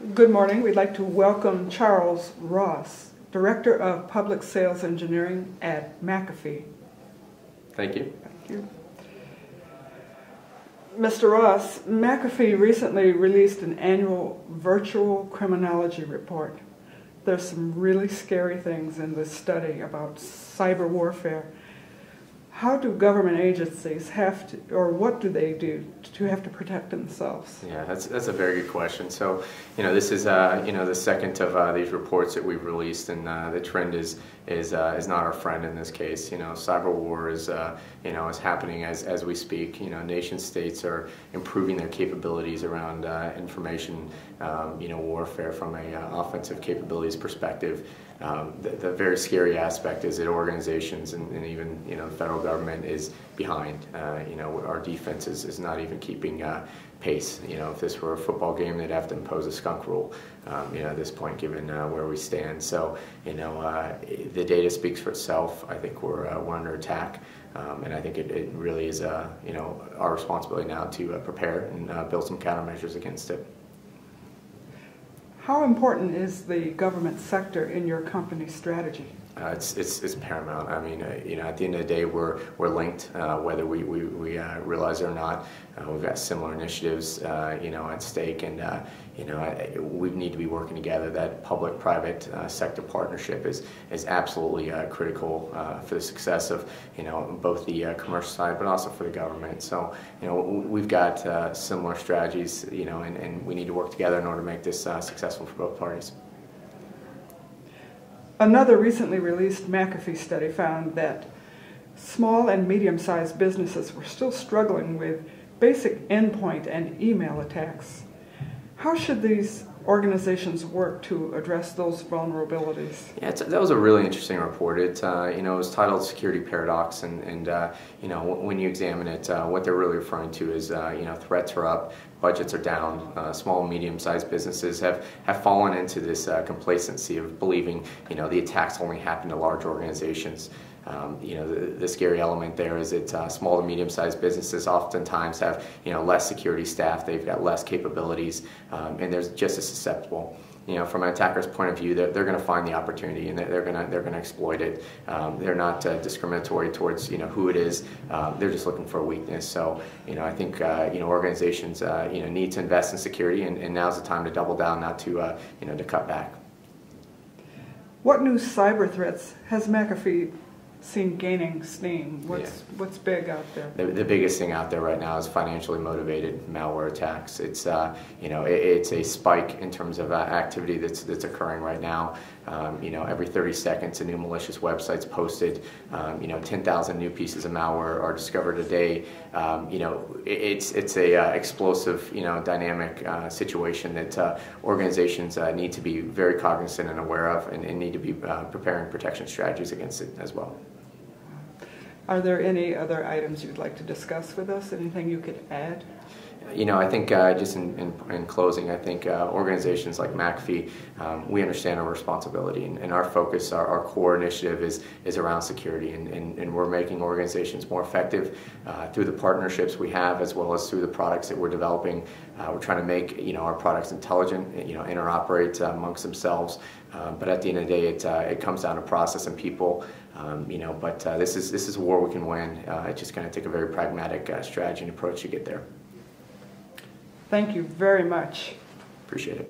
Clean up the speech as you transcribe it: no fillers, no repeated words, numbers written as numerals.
Good morning. We'd like to welcome Charles Ross, Director of Public Sales Engineering at McAfee. Thank you. Thank you. Mr. Ross, McAfee recently released an annual virtual criminology report. There's some really scary things in this study about cyber warfare. How do government agencies have to, or what do they do to have to protect themselves? Yeah, that's a very good question. So, this is the second of these reports that we've released, and the trend is not our friend in this case. Cyber war is is happening as we speak. Nation states are improving their capabilities around information warfare from a offensive capabilities perspective. The very scary aspect is that organizations and even the federal government is behind. Our defense is not even keeping pace. If this were a football game, they'd have to impose a skunk rule. At this point, given where we stand, so the data speaks for itself. I think we're under attack, and I think it really is our responsibility now to prepare and build some countermeasures against it. How important is the government sector in your company's strategy? It's paramount. I mean, at the end of the day, we're linked, whether we realize it or not. We've got similar initiatives, at stake, and we need to be working together. That public-private sector partnership is absolutely critical for the success of both the commercial side, but also for the government. So we've got similar strategies, and we need to work together in order to make this successful for both parties. Another recently released McAfee study found that small and medium-sized businesses were still struggling with basic endpoint and email attacks. How should these organizations work to address those vulnerabilities? Yeah, that was a really interesting report. It was titled "Security Paradox," and when you examine it, what they're really referring to is threats are up, budgets are down. Small and medium-sized businesses have fallen into this complacency of believing the attacks only happen to large organizations. The scary element there is that small to medium-sized businesses oftentimes have less security staff, they've got less capabilities, and they're just as susceptible. From an attacker's point of view, they're going to find the opportunity and they're going to exploit it. They're not discriminatory towards who it is. They're just looking for a weakness. So I think organizations need to invest in security, and now's the time to double down, not to to cut back. What new cyber threats has McAfee seen gaining steam? What's big out there? The biggest thing out there right now is financially motivated malware attacks. It's it's a spike in terms of activity that's occurring right now. Every 30 seconds a new malicious website's posted. 10,000 new pieces of malware are discovered a day. It's a explosive dynamic situation that organizations need to be very cognizant and aware of, and need to be preparing protection strategies against it as well. Are there any other items you'd like to discuss with us? Anything you could add? I think just in closing, I think organizations like McAfee, we understand our responsibility, and our focus, our core initiative is around security, and we're making organizations more effective through the partnerships we have, as well as through the products that we're developing. We're trying to make our products intelligent, interoperate amongst themselves, but at the end of the day, it comes down to process and people. But this is a war we can win. It's just going to take a very pragmatic strategy and approach to get there. Thank you very much. Appreciate it.